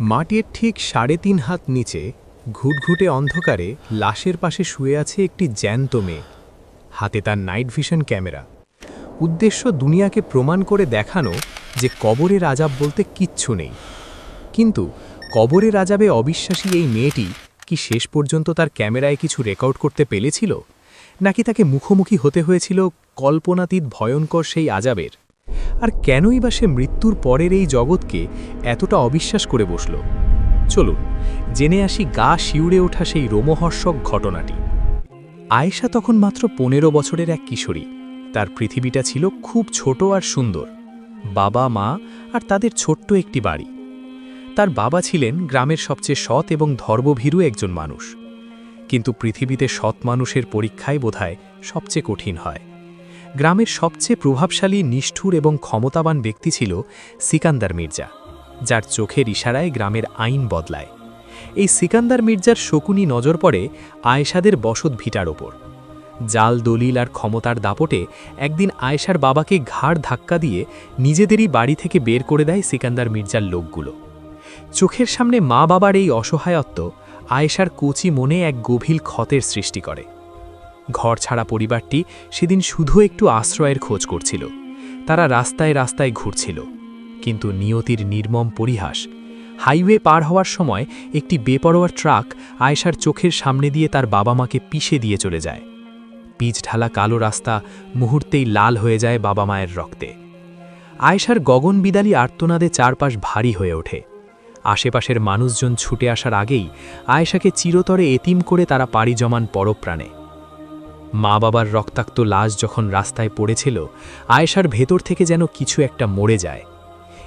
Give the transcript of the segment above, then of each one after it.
মাটির ঠিক ৩.৫ হাত নিচে ঘুটঘুটে অন্ধকারে লাশের পাশে শুয়ে আছে একটি জ্যান্ত মেয়ে। হাতে তার নাইট ভিশন ক্যামেরা। উদ্দেশ্য দুনিয়াকে প্রমাণ করে দেখানো যে কবরের আযাব বলতে কিচ্ছু নেই। কিন্তু কবরের আযাবে অবিশ্বাসী এই মেয়েটি কি শেষ পর্যন্ত তার ক্যামেরায় কিছু রেকর্ড করতে পেরেছিল, নাকি তাকে মুখোমুখি হতে হয়েছিল কল্পনাতীত ভয়ঙ্কর সেই আযাবের? আর কেনই বা সে মৃত্যুর পরের এই জগৎকে এতটা অবিশ্বাস করে বসল? চলুন জেনে আসি গা শিউড়ে ওঠা সেই রোমহর্ষক ঘটনাটি। আয়েশা তখন মাত্র ১৫ বছরের এক কিশোরী। তার পৃথিবীটা ছিল খুব ছোট আর সুন্দর। বাবা, মা আর তাদের ছোট্ট একটি বাড়ি। তার বাবা ছিলেন গ্রামের সবচেয়ে সৎ এবং ধর্মভীরু একজন মানুষ। কিন্তু পৃথিবীতে সৎ মানুষের পরীক্ষাই বোধহয় সবচেয়ে কঠিন হয়। গ্রামের সবচেয়ে প্রভাবশালী, নিষ্ঠুর এবং ক্ষমতাবান ব্যক্তি ছিল সিকান্দার মির্জা, যার চোখের ইশারায় গ্রামের আইন বদলায়। এই সিকান্দার মির্জার শকুনি নজর পড়ে আয়েশাদের বসত ভিটার ওপর। জাল দলিল আর ক্ষমতার দাপটে একদিন আয়েশার বাবাকে ঘাড় ধাক্কা দিয়ে নিজেদেরই বাড়ি থেকে বের করে দেয় সিকান্দার মির্জার লোকগুলো। চোখের সামনে মা বাবার এই অসহায়ত্ব আয়েশার কচি মনে এক গভীর ক্ষতের সৃষ্টি করে। ঘর ছাড়া পরিবারটি সেদিন শুধু একটু আশ্রয়ের খোঁজ করছিল। তারা রাস্তায় রাস্তায় ঘুরছিল, কিন্তু নিয়তির নির্মম পরিহাস। হাইওয়ে পার হওয়ার সময় একটি বেপরোয়া ট্রাক আয়েশার চোখের সামনে দিয়ে তার বাবা মাকে পিষে দিয়ে চলে যায়। পিচ ঢালা কালো রাস্তা মুহূর্তেই লাল হয়ে যায় বাবা মায়ের রক্তে। আয়েশার গগনবিদালী আর্তনাদে চারপাশ ভারী হয়ে ওঠে। আশেপাশের মানুষজন ছুটে আসার আগেই আয়েশাকে চিরতরে এতিম করে তারা পাড়ি জমান পরপ্রাণে। মা বাবার রক্তাক্ত লাশ যখন রাস্তায় পড়েছিল, আয়েশার ভেতর থেকে যেন কিছু একটা মরে যায়।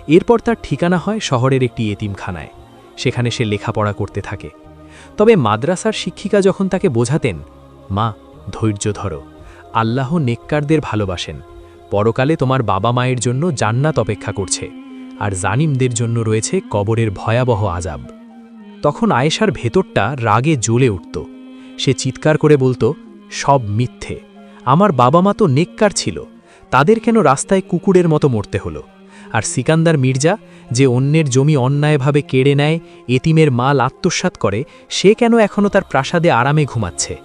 এরপর তার ঠিকানা হয় শহরের একটি এতিমখানায়। সেখানে সে লেখাপড়া করতে থাকে। তবে মাদ্রাসার শিক্ষিকা যখন তাকে বোঝাতেন, মা, ধৈর্য ধরো, আল্লাহ নেককারদের ভালোবাসেন, পরকালে তোমার বাবা মায়ের জন্য জান্নাত অপেক্ষা করছে, আর জালিমদের জন্য রয়েছে কবরের ভয়াবহ আযাব, তখন আয়েশার ভেতরটা রাগে জ্বলে উঠত। সে চিৎকার করে বলতো, সব মিথ্যে, আমার বাবা মা তো নেককার ছিল, তাদের কেন রাস্তায় কুকুরের মতো মরতে হলো? আর সিকান্দার মির্জা, যে অন্যের জমি অন্যায়ভাবে কেড়ে নেয়, এতিমের মাল আত্মসাৎ করে, সে কেন এখনও তার প্রাসাদে আরামে ঘুমাচ্ছে?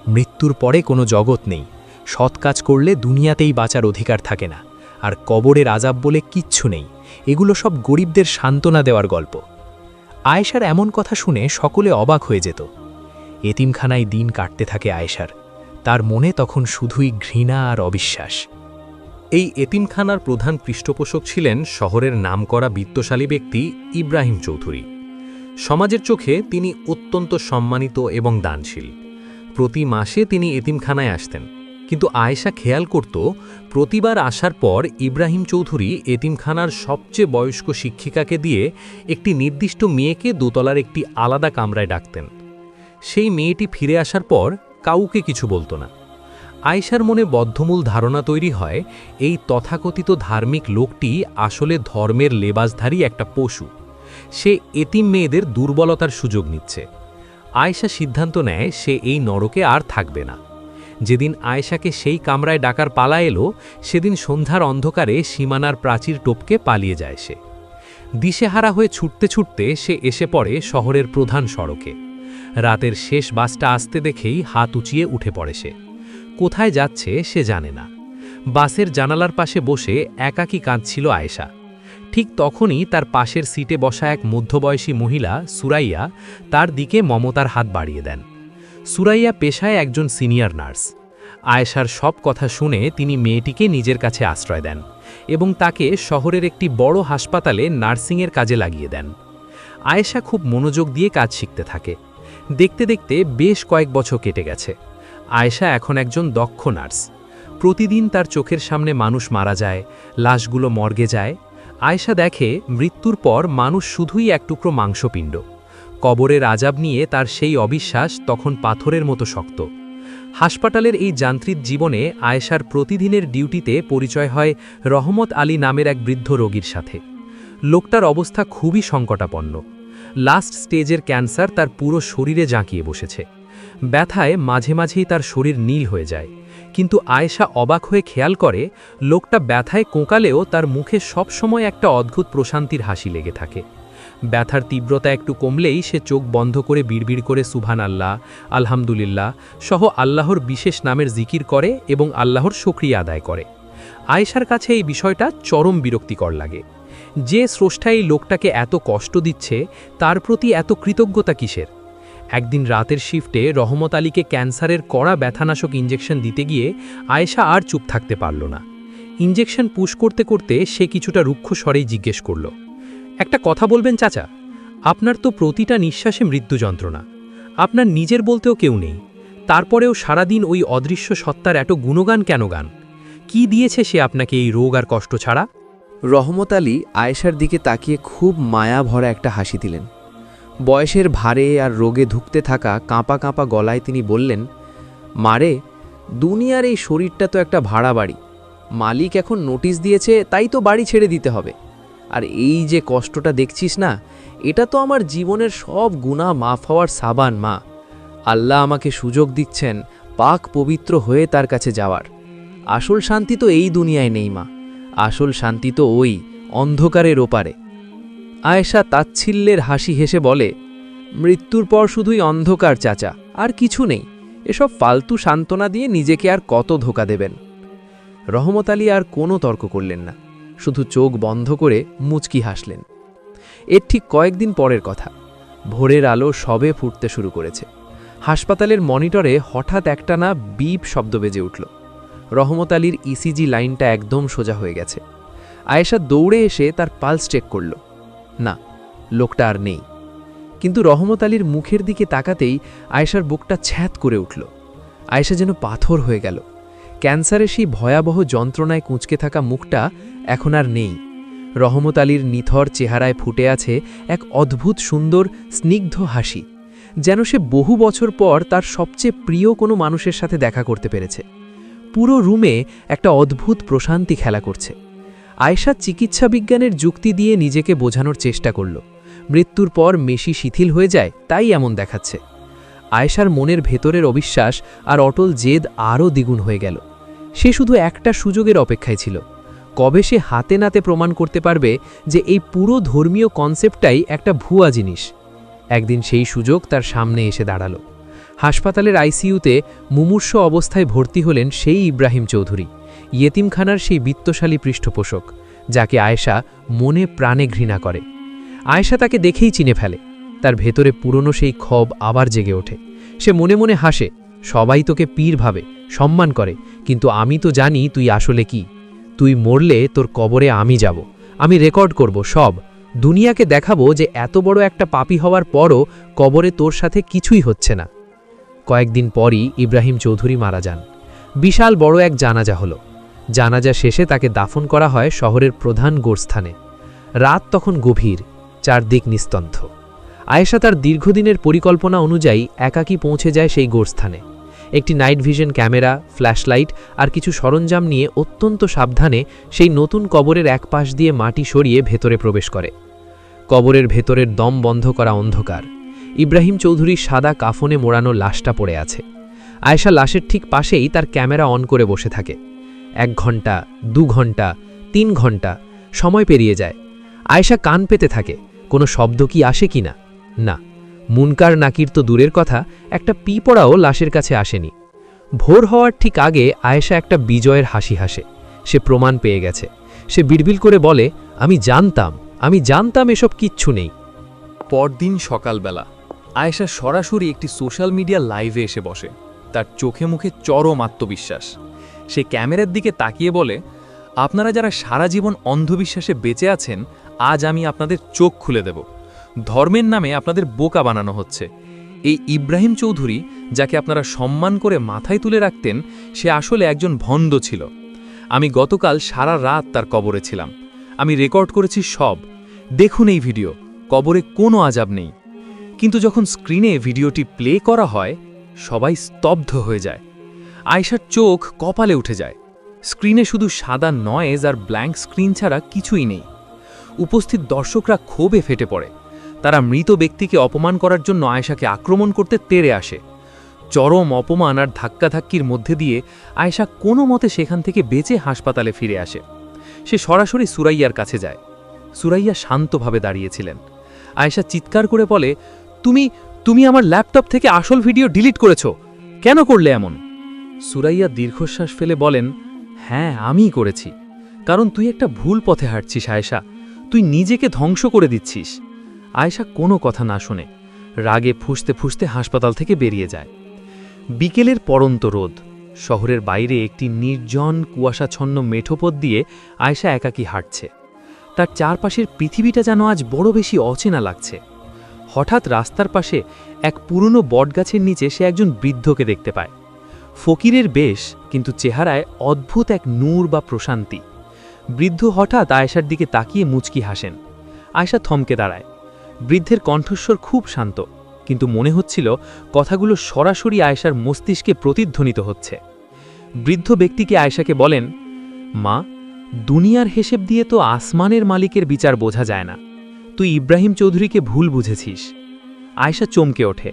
মৃত্যুর পরে কোনো জগৎ নেই। সৎ কাজ করলে দুনিয়াতেই বাঁচার অধিকার থাকে না, আর কবরের আযাব বলে কিচ্ছু নেই। এগুলো সব গরিবদের সান্ত্বনা দেওয়ার গল্প। আয়েশার এমন কথা শুনে সকলে অবাক হয়ে যেত। এতিমখানায় দিন কাটতে থাকে আয়েশার। তার মনে তখন শুধুই ঘৃণা আর অবিশ্বাস। এই এতিমখানার প্রধান পৃষ্ঠপোষক ছিলেন শহরের নামকরা বিত্তশালী ব্যক্তি ইব্রাহিম চৌধুরী। সমাজের চোখে তিনি অত্যন্ত সম্মানিত এবং দানশীল। প্রতি মাসে তিনি এতিমখানায় আসতেন। কিন্তু আয়েশা খেয়াল করত, প্রতিবার আসার পর ইব্রাহিম চৌধুরী এতিমখানার সবচেয়ে বয়স্ক শিক্ষিকাকে দিয়ে একটি নির্দিষ্ট মেয়েকে দোতলার একটি আলাদা কামরায় ডাকতেন। সেই মেয়েটি ফিরে আসার পর কাউকে কিছু বলতো না। আয়েশার মনে বদ্ধমূল ধারণা তৈরি হয়, এই তথাকথিত ধার্মিক লোকটি আসলে ধর্মের লেবাসধারী একটা পশু। সে এতিম মেয়েদের দুর্বলতার সুযোগ নিচ্ছে। আয়েশা সিদ্ধান্ত নেয় সে এই নরকে আর থাকবে না। যেদিন আয়েশাকে সেই কামরায় ডাকার পালা এলো, সেদিন সন্ধ্যার অন্ধকারে সীমানার প্রাচীর টপকে পালিয়ে যায় সে। দিশেহারা হয়ে ছুটতে ছুটতে সে এসে পড়ে শহরের প্রধান সড়কে। রাতের শেষ বাসটা আসতে দেখেই হাত উঁচিয়ে উঠে পড়ে সে। কোথায় যাচ্ছে সে জানে না। বাসের জানালার পাশে বসে একাকী কাঁদছিল আয়েশা। ঠিক তখনই তার পাশের সিটে বসা এক মধ্যবয়সী মহিলা সুরাইয়া তার দিকে মমতার হাত বাড়িয়ে দেন। সুরাইয়া পেশায় একজন সিনিয়র নার্স। আয়েশার সব কথা শুনে তিনি মেয়েটিকে নিজের কাছে আশ্রয় দেন এবং তাকে শহরের একটি বড় হাসপাতালে নার্সিংয়ের কাজে লাগিয়ে দেন। আয়েশা খুব মনোযোগ দিয়ে কাজ শিখতে থাকে। দেখতে দেখতে বেশ কয়েক বছর কেটে গেছে। আয়েশা এখন একজন দক্ষ নার্স। প্রতিদিন তার চোখের সামনে মানুষ মারা যায়, লাশগুলো মর্গে যায়। আয়েশা দেখে মৃত্যুর পর মানুষ শুধুই এক টুকরো মাংসপিণ্ড। কবরের আযাব নিয়ে তার সেই অবিশ্বাস তখন পাথরের মতো শক্ত। হাসপাতালের এই যান্ত্রিক জীবনে আয়েশার প্রতিদিনের ডিউটিতে পরিচয় হয় রহমত আলী নামের এক বৃদ্ধ রোগীর সাথে। লোকটার অবস্থা খুবই সংকটাপন্ন। লাস্ট স্টেজের ক্যান্সার তার পুরো শরীরে জাঁকিয়ে বসেছে। ব্যথায় মাঝে মাঝেই তার শরীর নীল হয়ে যায়। কিন্তু আয়েশা অবাক হয়ে খেয়াল করে, লোকটা ব্যথায় কোঁকালেও তার মুখে সবসময় একটা অদ্ভুত প্রশান্তির হাসি লেগে থাকে। ব্যথার তীব্রতা একটু কমলেই সে চোখ বন্ধ করে বিড়বিড় করে সুবহান আল্লাহ, আলহামদুলিল্লাহ সহ আল্লাহর বিশেষ নামের জিকির করে এবং আল্লাহর শুকরিয়া আদায় করে। আয়েশার কাছে এই বিষয়টা চরম বিরক্তিকর লাগে। যে স্রষ্টা এই লোকটাকে এত কষ্ট দিচ্ছে তার প্রতি এত কৃতজ্ঞতা কিসের? একদিন রাতের শিফটে রহমত আলীকে ক্যান্সারের কড়া ব্যথানাশক ইঞ্জেকশন দিতে গিয়ে আয়েশা আর চুপ থাকতে পারল না। ইঞ্জেকশন পুশ করতে করতে সে কিছুটা রুক্ষ স্বরেই জিজ্ঞেস করল, একটা কথা বলবেন চাচা? আপনার তো প্রতিটা নিঃশ্বাসে মৃত্যু যন্ত্রণা, আপনার নিজের বলতেও কেউ নেই, তারপরেও সারাদিন ওই অদৃশ্য সত্তার এত গুণগান কেন গান? কি দিয়েছে সে আপনাকে এই রোগ আর কষ্ট ছাড়া? রহমত আলী আয়েশার দিকে তাকিয়ে খুব মায়া ভরা একটা হাসি দিলেন। বয়সের ভারে আর রোগে ধুঁকতে থাকা কাঁপা কাঁপা গলায় তিনি বললেন, মারে, দুনিয়ার এই শরীরটা তো একটা ভাড়া বাড়ি, মালিক এখন নোটিশ দিয়েছে তাই তো বাড়ি ছেড়ে দিতে হবে। আর এই যে কষ্টটা দেখছিস না, এটা তো আমার জীবনের সব গুনাহ মাফ হওয়ার সাবান মা। আল্লাহ আমাকে সুযোগ দিচ্ছেন পাক পবিত্র হয়ে তার কাছে যাওয়ার। আসল শান্তি তো এই দুনিয়ায় নেই মা, আসল শান্তি তো ওই অন্ধকারের ওপারে। আয়েশা তাচ্ছিল্যের হাসি হেসে বলে, মৃত্যুর পর শুধুই অন্ধকার চাচা, আর কিছু নেই। এসব ফালতু সান্ত্বনা দিয়ে নিজেকে আর কত ধোঁকা দেবেন? রহমত আলী আর কোনো তর্ক করলেন না, শুধু চোখ বন্ধ করে মুচকি হাসলেন। এর ঠিক কয়েকদিন পরের কথা। ভোরের আলো সবে ফুটতে শুরু করেছে। হাসপাতালের মনিটরে হঠাৎ একটানা বিপ শব্দ বেজে উঠল। রহমত আলীর ইসিজি লাইনটা একদম সোজা হয়ে গেছে। আয়েশা দৌড়ে এসে তার পালস চেক করল। না, লোকটা আর নেই। কিন্তু রহমত আলীর মুখের দিকে তাকাতেই আয়েশার বুকটা ছ্যাঁত করে উঠল। আয়েশা যেন পাথর হয়ে গেল। ক্যান্সারের সেই ভয়াবহ যন্ত্রণায় কুঁচকে থাকা মুখটা এখন আর নেই। রহমত আলীর নিথর চেহারায় ফুটে আছে এক অদ্ভুত সুন্দর স্নিগ্ধ হাসি, যেন সে বহু বছর পর তার সবচেয়ে প্রিয় কোনো মানুষের সাথে দেখা করতে পেরেছে। পুরো রুমে একটা অদ্ভুত প্রশান্তি খেলা করছে। আয়েশা চিকিৎসা বিজ্ঞানের যুক্তি দিয়ে নিজেকে বোঝানোর চেষ্টা করল, মৃত্যুর পর মেশি শিথিল হয়ে যায়, তাই এমন দেখাচ্ছে। আয়েশার মনের ভেতরের অবিশ্বাস আর অটল জেদ আরও দ্বিগুণ হয়ে গেল। সে শুধু একটা সুযোগের অপেক্ষায় ছিল, কবে সে হাতে নাতে প্রমাণ করতে পারবে যে এই পুরো ধর্মীয় কনসেপ্টটাই একটা ভুয়া জিনিস। একদিন সেই সুযোগ তার সামনে এসে দাঁড়ালো। হাসপাতালের আইসিইউতে মুমূর্ষ অবস্থায় ভর্তি হলেন সেই ইব্রাহিম চৌধুরী, ইয়েতিমখানার সেই বিত্তশালী পৃষ্ঠপোষক, যাকে আয়েশা মনে প্রাণে ঘৃণা করে। আয়েশা তাকে দেখেই চিনে ফেলে। তার ভেতরে পুরনো সেই ক্ষোভ আবার জেগে ওঠে। সে মনে মনে হাসে, সবাই তোকে পীর ভাবে, সম্মান করে, কিন্তু আমি তো জানি তুই আসলে কি। তুই মরলে তোর কবরে আমি যাব, আমি রেকর্ড করব সব, দুনিয়াকে দেখাবো যে এত বড় একটা পাপী হওয়ার পরও কবরে তোর সাথে কিছুই হচ্ছে না। কয়েকদিন পরই ইব্রাহিম চৌধুরী মারা যান। বিশাল বড় এক জানাজা হলো। জানাজা শেষে তাকে দাফন করা হয় শহরের প্রধান গোরস্থানে। রাত তখন গভীর, চারদিক নিস্তব্ধ। আয়েশা তার দীর্ঘদিনের পরিকল্পনা অনুযায়ী একাকী পৌঁছে যায় সেই গোরস্থানে। একটি নাইট ভিশন ক্যামেরা, ফ্ল্যাশলাইট আর কিছু সরঞ্জাম নিয়ে অত্যন্ত সাবধানে সেই নতুন কবরের এক পাশ দিয়ে মাটি সরিয়ে ভেতরে প্রবেশ করে। কবরের ভেতরের দম বন্ধ করা অন্ধকার। ইব্রাহিম চৌধুরীর সাদা কাফনে মোড়ানো লাশটা পড়ে আছে। আয়েশা লাশের ঠিক পাশেই তার ক্যামেরা অন করে বসে থাকে। 1 ঘন্টা, 2 ঘন্টা, 3 ঘন্টা, সময় পেরিয়ে যায়। আয়েশা কান পেতে থাকে, কোনো শব্দ কি আসে কিনা। না, মুনকার নাকির তো দূরের কথা, একটা পিঁপড়াও লাশের কাছে আসেনি। ভোর হওয়ার ঠিক আগে আয়েশা একটা বিজয়ের হাসি হাসে। সে প্রমাণ পেয়ে গেছে। সে বিড়বিড় করে বলে, আমি জানতাম এসব কিচ্ছু নেই। পরদিন সকালবেলা আয়েশা সরাসরি একটি সোশ্যাল মিডিয়া লাইভে এসে বসে। তার চোখে মুখে চরম আত্মবিশ্বাস। সে ক্যামেরার দিকে তাকিয়ে বলে, আপনারা যারা সারা জীবন অন্ধবিশ্বাসে বেঁচে আছেন, আজ আমি আপনাদের চোখ খুলে দেব। ধর্মের নামে আপনাদের বোকা বানানো হচ্ছে। এই ইব্রাহিম চৌধুরী, যাকে আপনারা সম্মান করে মাথায় তুলে রাখতেন, সে আসলে একজন ভণ্ড ছিল। আমি গতকাল সারা রাত তার কবরে ছিলাম। আমি রেকর্ড করেছি সব। দেখুন এই ভিডিও, কবরে কোনো আযাব নেই। কিন্তু যখন স্ক্রিনে ভিডিওটি প্লে করা হয়, সবাই স্তব্ধ হয়ে যায়। আয়েশার চোখ কপালে উঠে যায়। স্ক্রিনে শুধু সাদা নয়েজ আর ব্ল্যাঙ্ক স্ক্রিন ছাড়া কিছুই নেই। উপস্থিত দর্শকরা ক্ষোভে ফেটে পড়ে। তারা মৃত ব্যক্তিকে অপমান করার জন্য আয়েশাকে আক্রমণ করতে তেড়ে আসে। চরম অপমান আর ধাক্কাধাক্কির মধ্যে দিয়ে আয়েশা কোনো মতে সেখান থেকে বেঁচে হাসপাতালে ফিরে আসে। সে সরাসরি সুরাইয়ার কাছে যায়। সুরাইয়া শান্তভাবে দাঁড়িয়েছিলেন। আয়েশা চিৎকার করে বলে, তুমি তুমি আমার ল্যাপটপ থেকে আসল ভিডিও ডিলিট করেছো, কেন করলে এমন? সুরাইয়া দীর্ঘশ্বাস ফেলে বলেন, হ্যাঁ আমিই করেছি, কারণ তুই একটা ভুল পথে হাঁটছিস আয়েশা, তুই নিজেকে ধ্বংস করে দিচ্ছিস। আয়েশা কোনো কথা না শুনে রাগে ফুঁসতে ফুঁসতে হাসপাতাল থেকে বেরিয়ে যায়। বিকেলের পড়ন্ত রোদ, শহরের বাইরে একটি নির্জন কুয়াশাচ্ছন্ন মেঠোপথ দিয়ে আয়েশা একাকী হাঁটছে। তার চারপাশের পৃথিবীটা যেন আজ বড় বেশি অচেনা লাগছে। হঠাৎ রাস্তার পাশে এক পুরনো বটগাছের নিচে সে একজন বৃদ্ধকে দেখতে পায়। ফকিরের বেশ, কিন্তু চেহারায় অদ্ভুত এক নূর বা প্রশান্তি। বৃদ্ধ হঠাৎ আয়েশার দিকে তাকিয়ে মুচকি হাসেন। আয়েশা থমকে দাঁড়ায়। বৃদ্ধের কণ্ঠস্বর খুব শান্ত, কিন্তু মনে হচ্ছিল কথাগুলো সরাসরি আয়েশার মস্তিষ্কে প্রতিধ্বনিত হচ্ছে। বৃদ্ধ ব্যক্তিকে আয়েশাকে বলেন, মা, দুনিয়ার হিসেব দিয়ে তো আসমানের মালিকের বিচার বোঝা যায় না, তুই ইব্রাহিম চৌধুরীকে ভুল বুঝেছিস। আয়েশা চমকে ওঠে,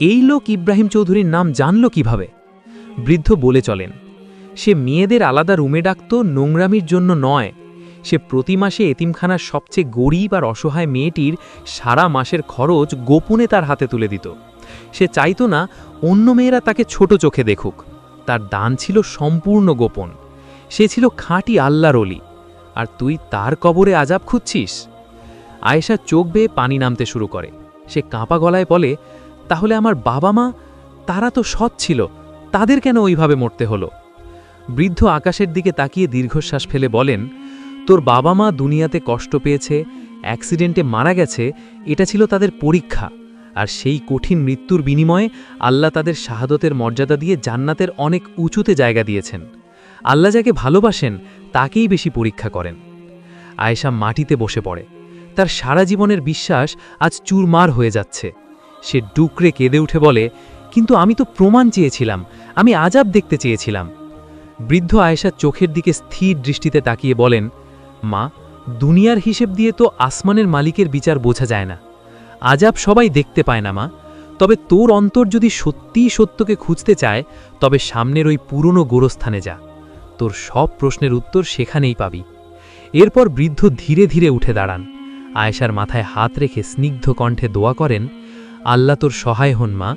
এই লোক ইব্রাহিম চৌধুরীর নাম জানল কিভাবে? বৃদ্ধ বলে চলেন, সে মেয়েদের আলাদা রুমে ডাকত নোংরামির জন্য নয়, সে প্রতি মাসে এতিমখানার সবচেয়ে গরিব আর অসহায় মেয়েটির সারা মাসের খরচ গোপনে তার হাতে তুলে দিত। সে চাইতো না অন্য মেয়েরা তাকে ছোট চোখে দেখুক, তার দান ছিল সম্পূর্ণ গোপন। সে ছিল খাঁটি আল্লাহর ওলি, আর তুই তার কবরে আজাব খুঁজছিস। আয়েশা চোখ বেয়ে পানি নামতে শুরু করে। সে কাঁপা গলায় বলে, তাহলে আমার বাবা মা, তারা তো সৎ ছিল, তাদের কেন ওইভাবে মরতে হলো? বৃদ্ধ আকাশের দিকে তাকিয়ে দীর্ঘশ্বাস ফেলে বলেন, তোর বাবা মা দুনিয়াতে কষ্ট পেয়েছে, অ্যাক্সিডেন্টে মারা গেছে, এটা ছিল তাদের পরীক্ষা, আর সেই কঠিন মৃত্যুর বিনিময়ে আল্লাহ তাদের শাহাদতের মর্যাদা দিয়ে জান্নাতের অনেক উঁচুতে জায়গা দিয়েছেন। আল্লাহ যাকে ভালোবাসেন তাকেই বেশি পরীক্ষা করেন। আয়েশা মাটিতে বসে পড়ে। তার সারা জীবনের বিশ্বাস আজ চুরমার হয়ে যাচ্ছে। সে ডুকরে কেঁদে উঠে বলে, কিন্তু আমি তো প্রমাণ চেয়েছিলাম, আমি আজাব দেখতে চেয়েছিলাম। বৃদ্ধ আয়েশার চোখের দিকে স্থির দৃষ্টিতে তাকিয়ে বলেন, মা, দুনিয়ার হিসেব দিয়ে তো আসমানের মালিকের বিচার বোঝা যায় না, আজাব সবাই দেখতে পায় না মা, তবে তোর অন্তর যদি সত্যিই সত্যকে খুঁজতে চায় তবে সামনের ওই পুরনো গোরস্থানে যা, তোর সব প্রশ্নের উত্তর সেখানেই পাবি। এরপর বৃদ্ধ ধীরে ধীরে উঠে দাঁড়ান। আয়েশার মাথায় হাত রেখে স্নিগ্ধ কণ্ঠে দোয়া করেন, আল্লাহ তোর সহায় হন মা।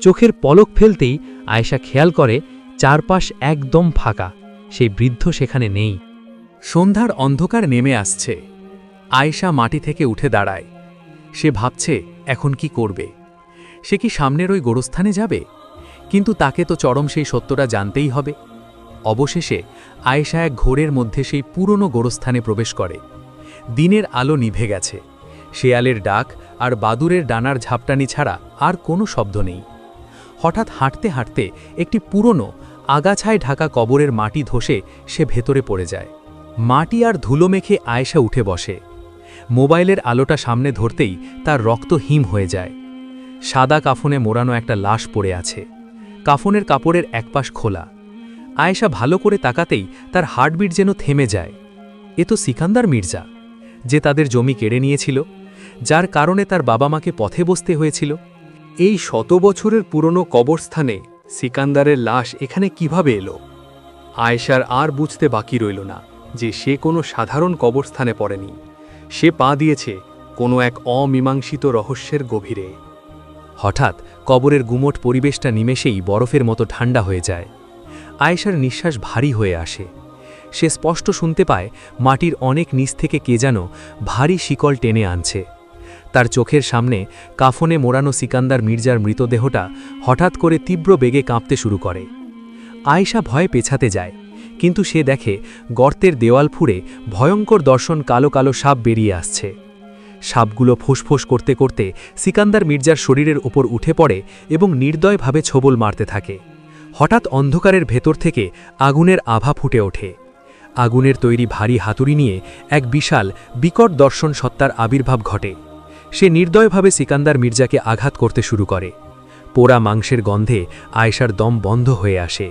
চোখের পলক ফেলতেই আয়েশা খেয়াল করে চারপাশ একদম ফাঁকা, সেই বৃদ্ধ সেখানে নেই। সন্ধ্যার অন্ধকার নেমে আসছে। আয়েশা মাটি থেকে উঠে দাঁড়ায়। সে ভাবছে এখন কি করবে। সে কি সামনের ওই গোরস্থানে যাবে? কিন্তু তাকে তো চরম সেই সত্যটা জানতেই হবে। অবশেষে আয়েশা এক ঘোরের মধ্যে সেই পুরনো গোরস্থানে প্রবেশ করে। দিনের আলো নিভে গেছে। শেয়ালের ডাক আর বাদুরের ডানার ঝাপটানি ছাড়া আর কোনো শব্দ নেই। হঠাৎ হাঁটতে হাঁটতে একটি পুরনো আগাছায় ঢাকা কবরের মাটি ধসে সে ভেতরে পড়ে যায়। মাটি আর ধুলো মেখে আয়েশা উঠে বসে। মোবাইলের আলোটা সামনে ধরতেই তার রক্ত হিম হয়ে যায়। সাদা কাফনে মোড়ানো একটা লাশ পড়ে আছে। কাফনের কাপড়ের একপাশ খোলা। আয়েশা ভালো করে তাকাতেই তার হার্টবিট যেন থেমে যায়। এ তো সিকান্দার মির্জা, যে তাদের জমি কেড়ে নিয়েছিল, যার কারণে তার বাবা মাকে পথে বসতে হয়েছিল। এই 100 বছরের পুরনো কবরস্থানে সিকান্দারের লাশ এখানে কিভাবে এলো? আয়েশার আর বুঝতে বাকি রইল না যে সে কোনো সাধারণ কবরস্থানে পড়েনি। সে পা দিয়েছে কোনো এক অমীমাংসিত রহস্যের গভীরে। হঠাৎ কবরের গুমোট পরিবেশটা নিমেষেই বরফের মতো ঠান্ডা হয়ে যায়। আয়েশার নিঃশ্বাস ভারী হয়ে আসে। সে স্পষ্ট শুনতে পায় মাটির অনেক নিচ থেকে কে যেন ভারী শিকল টেনে আনছে। তার চোখের সামনে কাফনে মোড়ানো সিকান্দার মির্জার মৃতদেহটা হঠাৎ করে তীব্র বেগে কাঁপতে শুরু করে। আয়েশা ভয়ে পেছাতে যায়, কিন্তু সে দেখে গর্তের দেওয়াল ফুঁড়ে ভয়ঙ্কর দর্শন কালো কালো সাপ বেরিয়ে আসছে। সাপগুলো ফুসফুস করতে করতে সিকান্দার মির্জার শরীরের ওপর উঠে পড়ে এবং নির্দয়ভাবে ছোবল মারতে থাকে। হঠাৎ অন্ধকারের ভেতর থেকে আগুনের আভা ফুটে ওঠে। আগুনের তৈরি ভারী হাতুড়ি নিয়ে এক বিশাল বিকট দর্শন সত্তার আবির্ভাব ঘটে। সে নির্দয়ভাবে সিকান্দার মির্জাকে আঘাত করতে শুরু করে। পোড়া মাংসের গন্ধে আয়েশার দম বন্ধ হয়ে আসে।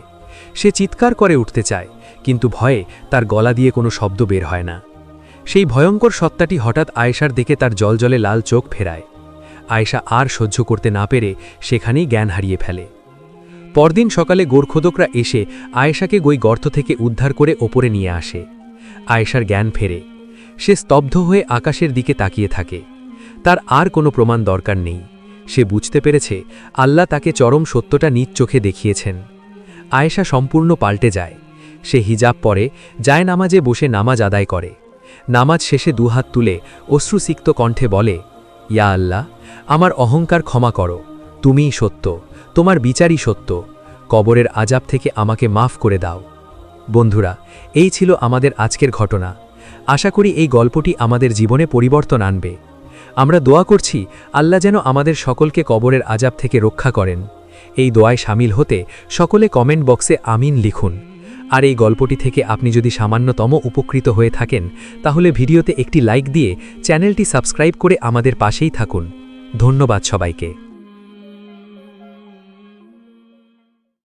সে চিৎকার করে উঠতে চায়, কিন্তু ভয়ে তার গলা দিয়ে কোনো শব্দ বের হয় না। সেই ভয়ঙ্কর সত্তাটি হঠাৎ আয়েশার দিকে তার জলজলে লাল চোখ ফেরায়। আয়েশা আর সহ্য করতে না পেরে সেখানেই জ্ঞান হারিয়ে ফেলে। পরদিন সকালে গোরখোদকরা এসে আয়েশাকে ওই গর্ত থেকে উদ্ধার করে ওপরে নিয়ে আসে। আয়েশার জ্ঞান ফেরে। সে স্তব্ধ হয়ে আকাশের দিকে তাকিয়ে থাকে। তার আর কোনো প্রমাণ দরকার নেই। সে বুঝতে পেরেছে আল্লাহ তাকে চরম সত্যটা নিজ চোখে দেখিয়েছেন। আয়েশা সম্পূর্ণ পাল্টে যায়। সে হিজাব পরে জায়নামাজে বসে নামাজ আদায় করে। নামাজ শেষে দুহাত তুলে অশ্রুসিক্ত কণ্ঠে বলে, ইয়া আল্লাহ, আমার অহংকার ক্ষমা করো, তুমিই সত্য, তোমার বিচারই সত্য, কবরের আযাব থেকে আমাকে মাফ করে দাও। বন্ধুরা, এই ছিল আমাদের আজকের ঘটনা। আশা করি এই গল্পটি আমাদের জীবনে পরিবর্তন আনবে। আমরা দোয়া করছি আল্লাহ যেন আমাদের সকলকে কবরের আযাব থেকে রক্ষা করেন। এই দোয়ায় শামিল হতে সকলে কমেন্ট বক্সে আমিন লিখুন। আর এই গল্পটি থেকে আপনি যদি সামান্যতম উপকৃত হয়ে থাকেন তাহলে ভিডিওতে একটি লাইক দিয়ে চ্যানেলটি সাবস্ক্রাইব করে আমাদের পাশেই থাকুন। ধন্যবাদ সবাইকে।